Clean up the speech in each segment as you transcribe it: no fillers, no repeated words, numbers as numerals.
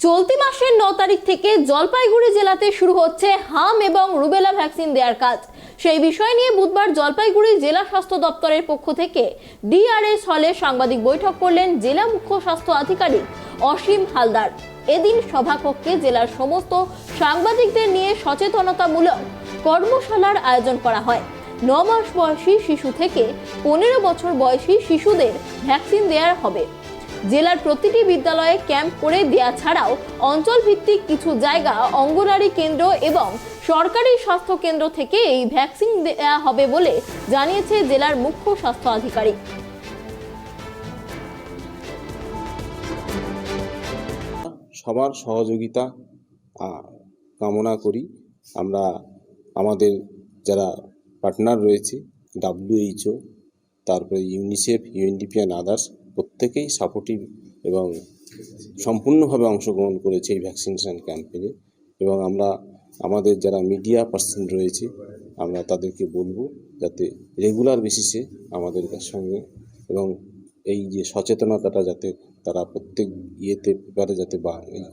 চলতি মাসের 9 তারিখ থেকে জলপাইগুড়ি জেলাতে শুরু হচ্ছে হাম এবং রুবেলা ভ্যাকসিন দেওয়ার কাজ। সেই বিষয় নিয়ে বুধবার জলপাইগুড়ি জেলা স্বাস্থ্য দপ্তরের পক্ষ থেকে ডিআরএস হলে সাংবাদিক বৈঠক করলেন জেলা মুখ্য স্বাস্থ্য আধিকারিক অসীম হালদার। এদিন সভাকক্ষে জেলার সমস্ত সাংবাদিকদের নিয়ে সচেতনতামূলক কর্মশালার আয়োজন করা হয়। 9 মাস বয়সী শিশু থেকে 15 বছর বয়সী শিশুদের ভ্যাকসিন দেওয়া হবে। জেলার প্রতিটি বিদ্যালয়ে ক্যাম্প করে দেয়া ছাড়াও অঞ্চল ভিত্তিক কিছু জায়গা অঙ্গনওয়াড়ি কেন্দ্র এবং সরকারি স্বাস্থ্য কেন্দ্র থেকে এই ভ্যাকসিন দেওয়া হবে বলে জানিয়েছে জেলার মুখ্য স্বাস্থ্য আধিকারিক। সবার সহযোগিতা কামনা করি। আমরা আমাদের যারা পার্টনার রয়েছে WHO, তারপরে ইউনিসেফ, UNDP অ্যান্ড আদার্স প্রত্যেকেই সাপোর্টিভ এবং সম্পূর্ণভাবে অংশগ্রহণ করেছে এই ভ্যাকসিনেশন ক্যাম্পেইনে। এবং আমরা আমাদের যারা মিডিয়া পার্সন রয়েছে আমরা তাদেরকে বলবো যাতে রেগুলার বেসিসে আমাদের সঙ্গে এবং এই যে সচেতনতাটা যাতে তারা প্রত্যেক পেপারে যাতে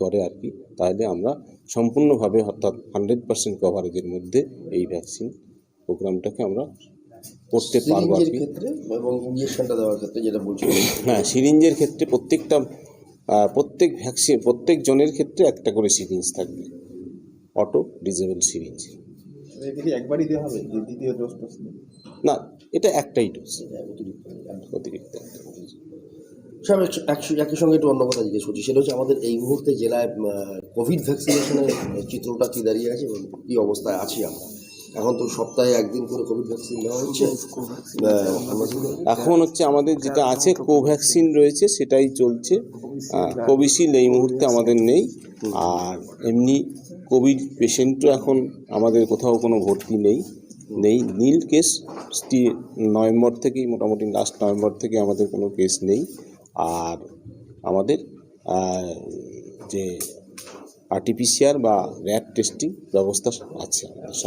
করে আর কি, তাহলে আমরা সম্পূর্ণভাবে অর্থাৎ 100% কভারেজের মধ্যে এই ভ্যাকসিন প্রোগ্রামটাকে আমরা করতে পারবো আর কি। এবং ইনজেকশনটা দেওয়ার ক্ষেত্রে যেটা বলছিলাম, হ্যাঁ, সিরিঞ্জের ক্ষেত্রে প্রত্যেক ভ্যাকসিন প্রত্যেক জনের ক্ষেত্রে একটা করে সিরিঞ্জ থাকবে, অটো ডিজেবল সিরিঞ্জ। একবারই দেওয়া হবে, দ্বিতীয় ডোজ না, এটা একটাই ডোজ, অতিরিক্ত। একই সঙ্গে একটু অন্য কথা জিজ্ঞেস করছি, সেটা হচ্ছে আমাদের এই মুহূর্তে জেলায় কোভিড ভ্যাকসিনেশনের চিত্রটা কি দাঁড়িয়ে আছে এবং কী অবস্থায় আছি আমরা? এখন তো সপ্তাহে একদিন করে কোভিড ভ্যাকসিন দেওয়া হচ্ছে। এখন হচ্ছে আমাদের যেটা আছে কোভ্যাক্সিন রয়েছে সেটাই চলছে। কোভিশিল্ড এই মুহূর্তে আমাদের নেই। আর এমনি কোভিড পেশেন্টও এখন আমাদের কোথাও কোনো ভর্তি নেই। নীল কেস নভেম্বর থেকেই, মোটামুটি লাস্ট নভেম্বর থেকে আমাদের কোনো কেস নেই। আর আমাদের যে RT-PCR বা র্যাট টেস্টিং ব্যবস্থা আছে।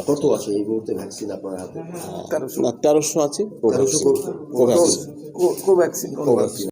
কত আছে এই মুহূর্তে ভ্যাকসিন আপনার হাতে? 1300 আছে কোভ্যাক্সিন।